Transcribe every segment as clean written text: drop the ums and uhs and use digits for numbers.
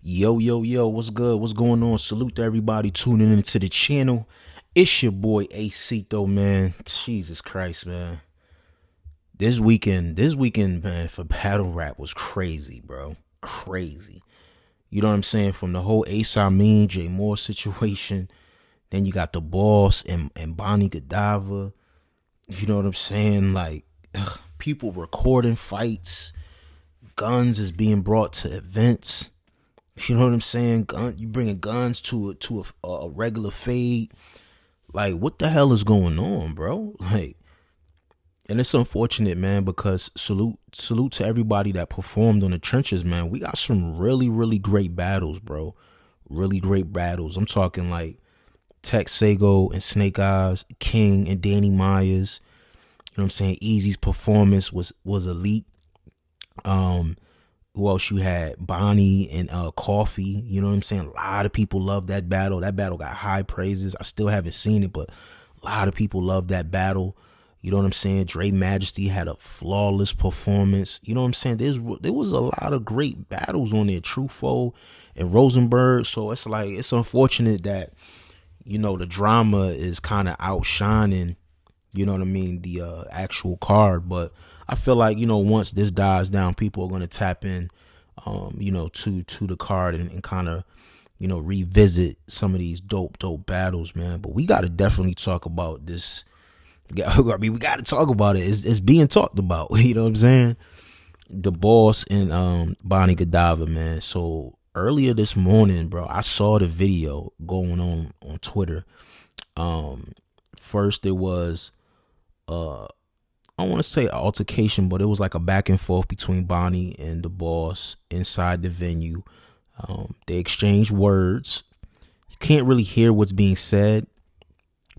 Yo, yo, yo, what's good? What's going on? Salute to everybody tuning into the channel. It's your boy AC though, man. Jesus Christ, man. This weekend, man, for battle rap was crazy, bro. Crazy. You know what I'm saying? From the whole Ace Amin, J Moore situation. Then you got the boss and Bonnie Godiva. You know what I'm saying? Like, people recording fights. Guns is being brought to events. You know what I'm saying? You bringing guns to a regular fade. Like, what the hell is going on, bro? Like, and it's unfortunate, man, because salute to everybody that performed on the trenches, man. We got some really great battles, bro. Really great battles. I'm talking like Tex Sago and Snake Eyes, King and Danny Myers. You know what I'm saying? Easy's performance was elite. Who else you had? Bonnie and Coffee. You know what I'm saying? A lot of people love that battle. That battle got high praises. I still haven't seen it, but a lot of people love that battle. You know what I'm saying? Dre Majesty had a flawless performance. You know what I'm saying? There was a lot of great battles on there. Truffaut and Rosenberg. So it's like, it's unfortunate that, you know, the drama is kind of outshining, you know what I mean, the actual card. But I feel like, you know, once this dies down, people are going to tap in, you know, to the card and kind of, you know, revisit some of these dope battles, man. But we got to definitely talk about this. I mean, we got to talk about it. It's being talked about. You know what I'm saying? The boss and Bonnie Godiva, man. So earlier this morning, bro, I saw the video going on Twitter. First it was I don't want to say altercation, but it was like a back and forth between Bonnie and the boss inside the venue. They exchanged words. You can't really hear what's being said,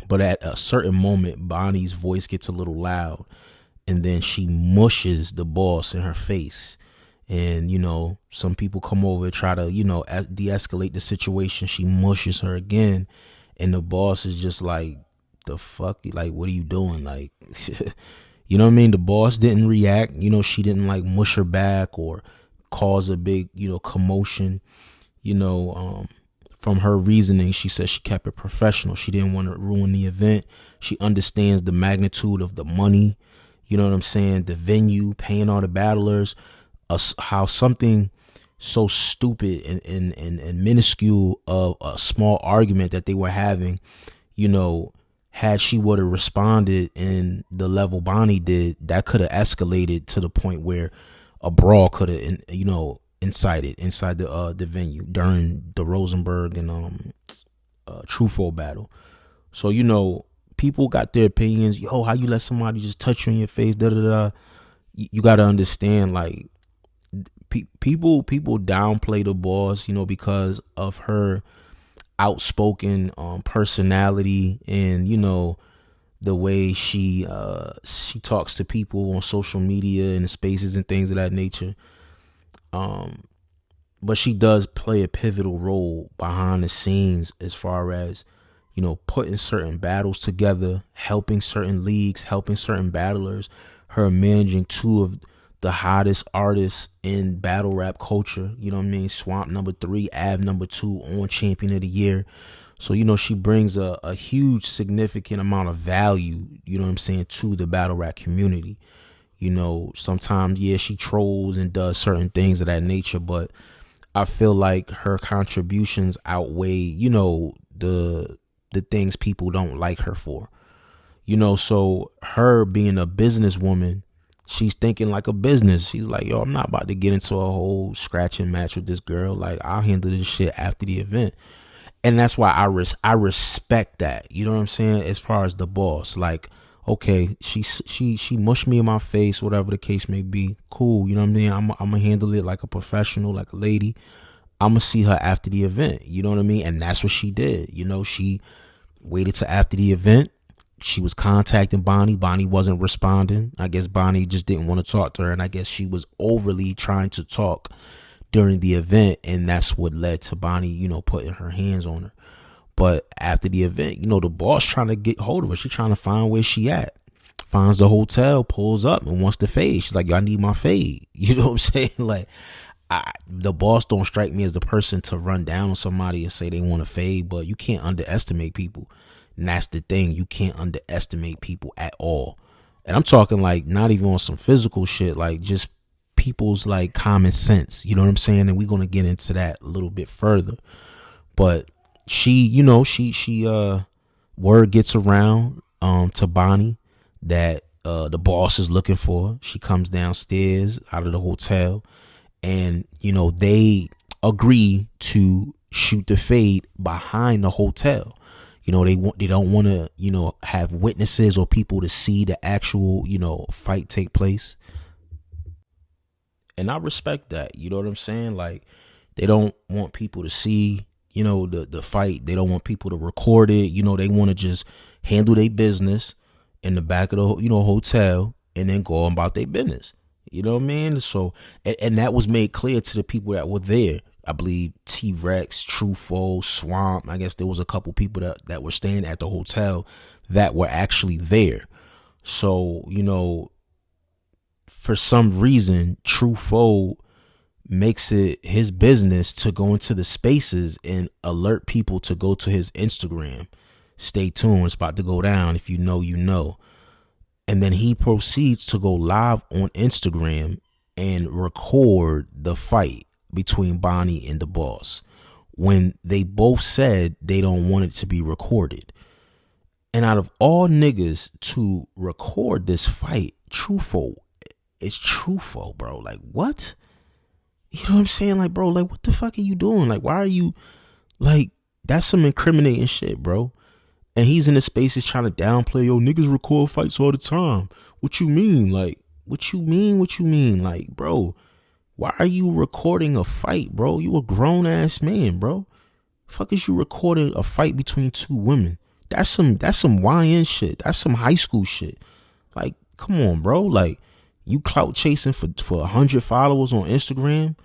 but at a certain moment, Bonnie's voice gets a little loud, and then she mushes the boss in her face. And, you know, some people come over and try to, you know, de-escalate the situation. She mushes her again, and the boss is just like, the fuck? Like, what are you doing? Like, you know what I mean? The boss didn't react. You know, she didn't like mush her back or cause a big, you know, commotion. You know, from her reasoning, she said she kept it professional. She didn't want to ruin the event. She understands the magnitude of the money. You know what I'm saying? The venue, paying all the battlers, how something so stupid and minuscule of a small argument that they were having, you know, had she would have responded in the level Bonnie did, that could have escalated to the point where a brawl could have, you know, incited inside the venue during the Rosenberg and Truffaut battle. So, you know, people got their opinions. Yo, how you let somebody just touch you in your face? Da da da. You got to understand, like, people downplay the boss, you know, because of her outspoken personality and, you know, the way she talks to people on social media and spaces and things of that nature. But she does play a pivotal role behind the scenes as far as, you know, putting certain battles together, helping certain leagues, helping certain battlers, her managing two of the hottest artists in battle rap culture. You know what I mean? Swamp #3, Av #2 on Champion of the Year. So, you know, she brings a huge significant amount of value, you know what I'm saying, to the battle rap community. You know, sometimes, yeah, she trolls and does certain things of that nature, but I feel like her contributions outweigh, you know, the things people don't like her for. You know, so her being a businesswoman, she's thinking like a business. She's like, yo, I'm not about to get into a whole scratching match with this girl. Like, I'll handle this shit after the event. And that's why I respect that. You know what I'm saying? As far as the boss, like, okay, she mushed me in my face, whatever the case may be. Cool. You know what I mean? I'm gonna handle it like a professional, like a lady. I'm gonna see her after the event. You know what I mean? And that's what she did. You know, she waited till after the event. She was contacting Bonnie. Bonnie wasn't responding. I guess Bonnie just didn't want to talk to her. And I guess she was overly trying to talk during the event. And that's what led to Bonnie, you know, putting her hands on her. But after the event, you know, the boss trying to get hold of her. She's trying to find where she at. Finds the hotel, pulls up and wants to fade. She's like, yo, I need my fade. You know what I'm saying? Like, the boss don't strike me as the person to run down on somebody and say they want to fade, but you can't underestimate people. And that's the thing. You can't underestimate people at all. And I'm talking like not even on some physical shit, like just people's like common sense. You know what I'm saying? And we're going to get into that a little bit further. But she word gets around to Bonnie that the boss is looking for her. She comes downstairs out of the hotel, and they agree to shoot the fade behind the hotel. They don't want to have witnesses or people to see the actual fight take place. And I respect that. You know what I'm saying? Like, they don't want people to see the fight. They don't want people to record it. They want to just handle their business in the back of the hotel and then go about their business. You know what I mean? So and that was made clear to the people that were there. I believe T-Rex, Truffaut, Swamp. I guess there was a couple people that were staying at the hotel that were actually there. So, for some reason, Truffaut makes it his business to go into the spaces and alert people to go to his Instagram. Stay tuned. It's about to go down. If you know, you know. And then he proceeds to go live on Instagram and record the fight between Bonnie and the boss when they both said they don't want it to be recorded. And out of all niggas to record this fight, Truffaut, it's Truffaut, bro. Like, what? You know what I'm saying? Like, bro, like, what the fuck are you doing? Like, why are you, like, that's some incriminating shit, bro. And he's in the spaces trying to downplay, yo, niggas record fights all the time. What you mean? Like, what you mean? Like, bro, why are you recording a fight, bro? You a grown ass man, bro. Fuck is you recording a fight between two women? That's some YN shit. That's some high school shit. Like, come on, bro. Like, you clout chasing for 100 followers on Instagram.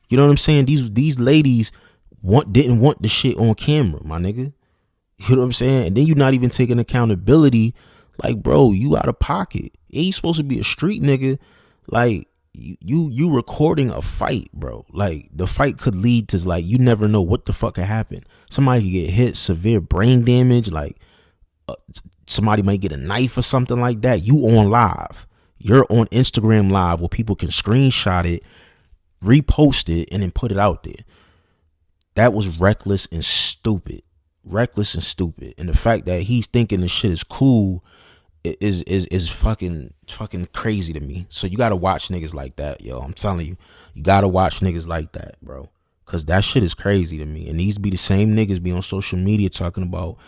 You know what I'm saying? These ladies didn't want the shit on camera, my nigga. You know what I'm saying? And then you're not even taking accountability. Like, bro, you out of pocket. Ain't supposed to be a street nigga. Like, you recording a fight, bro. Like, the fight could lead to, like, you never know what the fuck could happen. Somebody could get hit, severe brain damage. Like, somebody might get a knife or something like that. You on live. You're on Instagram live where people can screenshot it, repost it, and then put it out there. That was reckless and stupid. Reckless and stupid. And the fact that he's thinking this shit is cool is fucking crazy to me. So you gotta watch niggas like that, yo. I'm telling you, you gotta watch niggas like that, bro. Cause that shit is crazy to me. And these be the same niggas be on social media talking about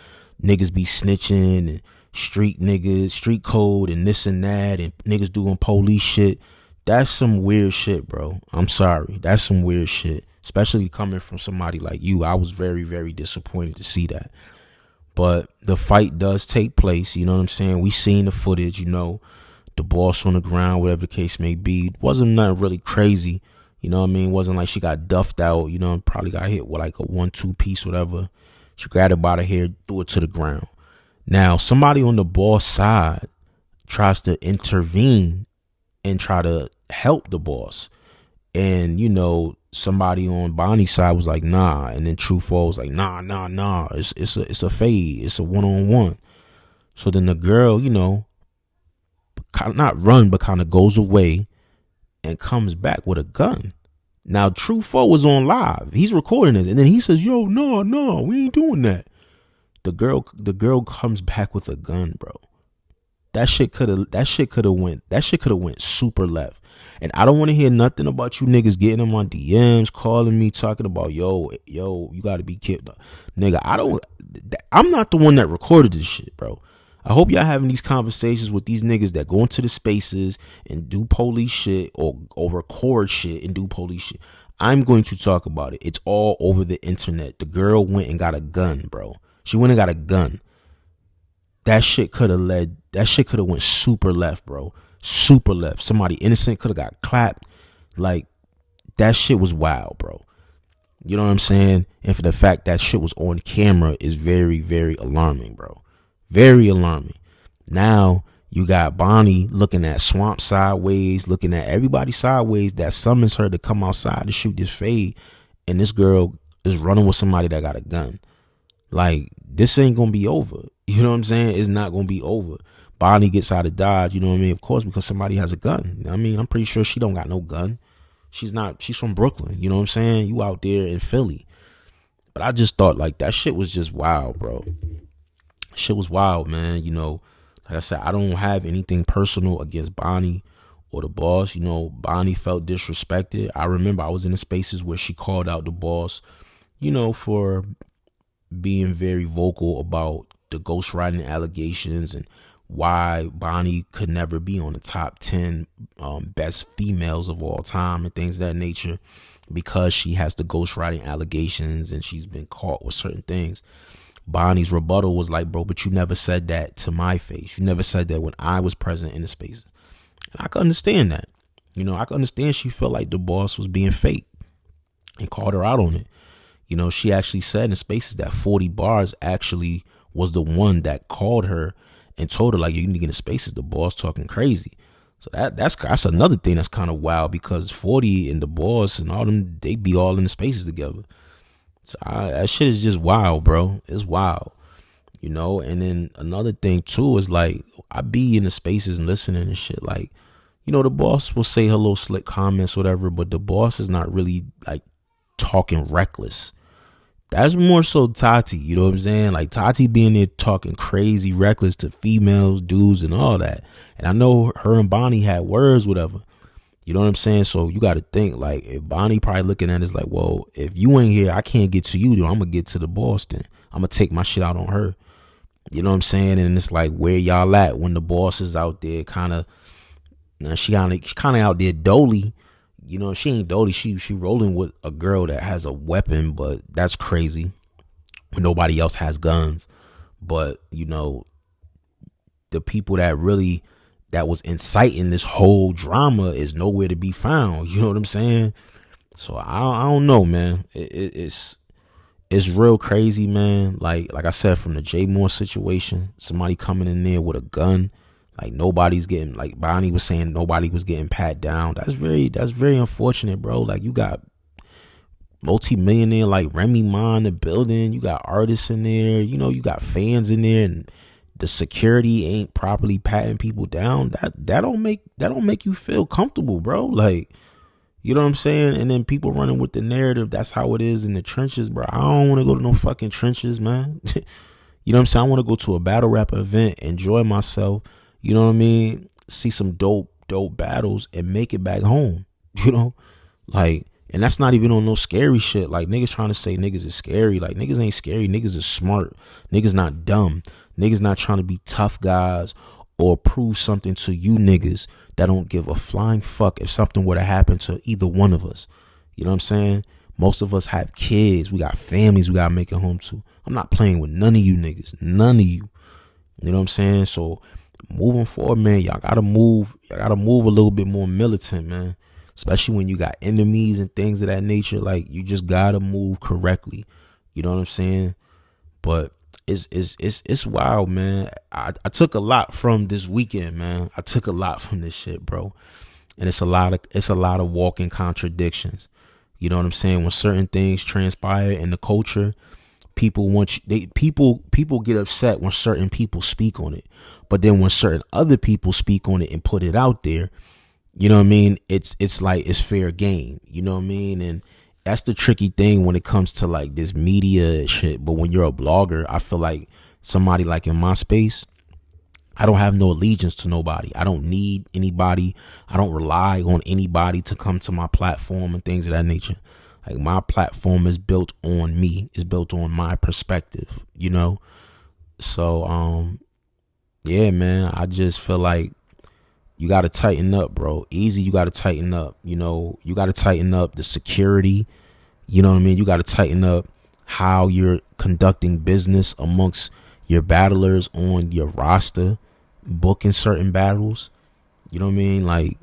niggas be snitching and street niggas, street code and this and that, and niggas doing police shit. That's some weird shit, bro. I'm sorry. That's some weird shit. Especially coming from somebody like you. I was very, very disappointed to see that. But the fight does take place. You know what I'm saying? We seen the footage, the boss on the ground, whatever the case may be. It wasn't nothing really crazy. You know what I mean? It wasn't like she got duffed out, probably got hit with like a 1-2 piece, whatever. She grabbed her by the hair, threw it to the ground. Now, somebody on the boss side tries to intervene and try to help the boss. And, somebody on Bonnie's side was like, nah. And then Truffaut was like, nah. It's a fade. It's a one-on-one. So then the girl, kind of not run, but kind of goes away and comes back with a gun. Now, Truffaut was on live. He's recording this. And then he says, yo, no, we ain't doing that. The girl comes back with a gun, bro. That shit could have went super left. And I don't want to hear nothing about you niggas getting in my DMs, calling me, talking about, yo, you got to be killed. Nigga, I'm not the one that recorded this shit, bro. I hope y'all having these conversations with these niggas that go into the spaces and do police shit or record shit and do police shit. I'm going to talk about it. It's all over the internet. The girl went and got a gun, bro. She went and got a gun. That shit could have went super left, bro. Super left. Somebody innocent could have got clapped. Like, that shit was wild, bro. You know what I'm saying? And for the fact that shit was on camera is very, very alarming, bro. Very alarming. Now, You got Bonnie looking at Swamp sideways, looking at everybody sideways that summons her to come outside to shoot this fade. And this girl is running with somebody that got a gun. Like, this ain't gonna be over. You know what I'm saying? It's not gonna be over. Bonnie gets out of Dodge, you know what I mean? Of course, because somebody has a gun. I mean, I'm pretty sure she don't got no gun. She's from Brooklyn, you know what I'm saying? You out there in Philly. But I just thought, like, that shit was just wild, bro. Shit was wild, man. You know, like I said, I don't have anything personal against Bonnie or the boss. You know, Bonnie felt disrespected. I remember I was in the spaces where she called out the boss, you know, for being very vocal about the ghostwriting allegations and why Bonnie could never be on the top 10 best females of all time and things of that nature, because she has the ghostwriting allegations and she's been caught with certain things. Bonnie's rebuttal was like, bro, but you never said that to my face. You never said that when I was present in the spaces. And I can understand that. You know, I can understand she felt like the boss was being fake and called her out on it. You know, she actually said in spaces that 40 Bars actually was the one that called her and told her, like, you need to get in spaces, the boss talking crazy. So that's another thing that's kind of wild, because 40 and the boss and all them, they be all in the spaces together. So that shit is just wild, bro. It's wild, you know. And then another thing too is, like, I be in the spaces and listening and shit. Like, you know, the boss will say her little slick comments, whatever, but the boss is not really like talking reckless. That's more so Tati, you know what I'm saying? Like, Tati being there talking crazy reckless to females, dudes, and all that. And I know her and Bonnie had words, whatever. You know what I'm saying? So you got to think, like, if Bonnie probably looking at it, it's like, well, if you ain't here, I can't get to you, then I'm going to get to the boss then. I'm going to take my shit out on her. You know what I'm saying? And it's like, where y'all at when the boss is out there kind of, she kind of out there dolly. You know, she ain't dolly. She rolling with a girl that has a weapon, but that's crazy when nobody else has guns. But, you know, the people that was inciting this whole drama is nowhere to be found. You know what I'm saying? So I don't know, man. It's real crazy, man. Like I said, from the Jay Moore situation, somebody coming in there with a gun. Like, nobody's getting, like Bonnie was saying, nobody was getting pat down. That's very unfortunate, bro. Like, you got multi-millionaire like Remy Ma in the building. You got artists in there. You know, you got fans in there, and the security ain't properly patting people down. That don't make you feel comfortable, bro. Like, you know what I'm saying? And then people running with the narrative, that's how it is in the trenches, bro. I don't want to go to no fucking trenches, man. You know what I'm saying? I want to go to a battle rap event, enjoy myself. You know what I mean? See some dope battles and make it back home. You know? Like, and that's not even on no scary shit. Like, niggas trying to say niggas is scary. Like, niggas ain't scary. Niggas is smart. Niggas not dumb. Niggas not trying to be tough guys or prove something to you niggas that don't give a flying fuck if something were to happen to either one of us. You know what I'm saying? Most of us have kids. We got families we got to make it home to. I'm not playing with none of you niggas. None of you. You know what I'm saying? So, moving forward, man, y'all gotta move a little bit more militant, man. Especially when you got enemies and things of that nature. Like, you just gotta move correctly. You know what I'm saying? But it's wild, man. I took a lot from this weekend, man. I took a lot from this shit, bro. And it's a lot of walking contradictions. You know what I'm saying? When certain things transpire in the culture, people get upset when certain people speak on it. But then when certain other people speak on it and put it out there, you know what I mean? It's like it's fair game. You know what I mean? And that's the tricky thing when it comes to like this media shit. But when you're a blogger, I feel like somebody like in my space, I don't have no allegiance to nobody. I don't need anybody. I don't rely on anybody to come to my platform and things of that nature. Like, my platform is built on me. It's built on my perspective, you know? So, yeah, man, I just feel like you got to tighten up, bro. Easy, you got to tighten up. You know, you got to tighten up the security. You know what I mean? You got to tighten up how you're conducting business amongst your battlers on your roster, booking certain battles. You know what I mean? Like,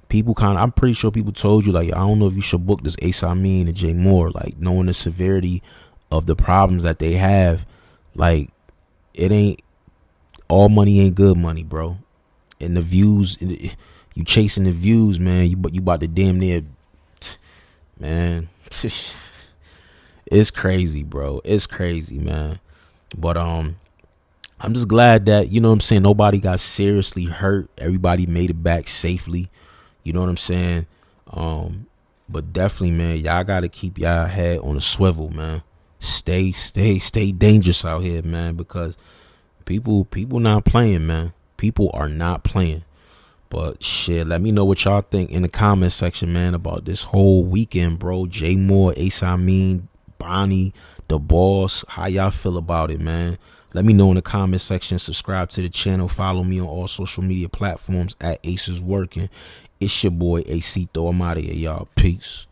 people I'm pretty sure people told you, like, I don't know if you should book this Ace Amin and Jay Moore, like, knowing the severity of the problems that they have. Like, it ain't all money ain't good money, bro. And the views, you chasing the views, man. You about to damn near, man. It's crazy, bro. It's crazy, man. But I'm just glad that, you know what I'm saying, nobody got seriously hurt. Everybody made it back safely. You know what I'm saying? But definitely, man, y'all gotta keep y'all head on a swivel, man. Stay dangerous out here, man, because people not playing, man. People are not playing. But shit, let me know what y'all think in the comment section, man, about this whole weekend, bro. Jay Moore, Ace Amin, Bonnie, The Boss. How y'all feel about it, man? Let me know in the comment section. Subscribe to the channel. Follow me on all social media platforms at Ace is Working. It's your boy Acito. I'm out of here, y'all. Peace.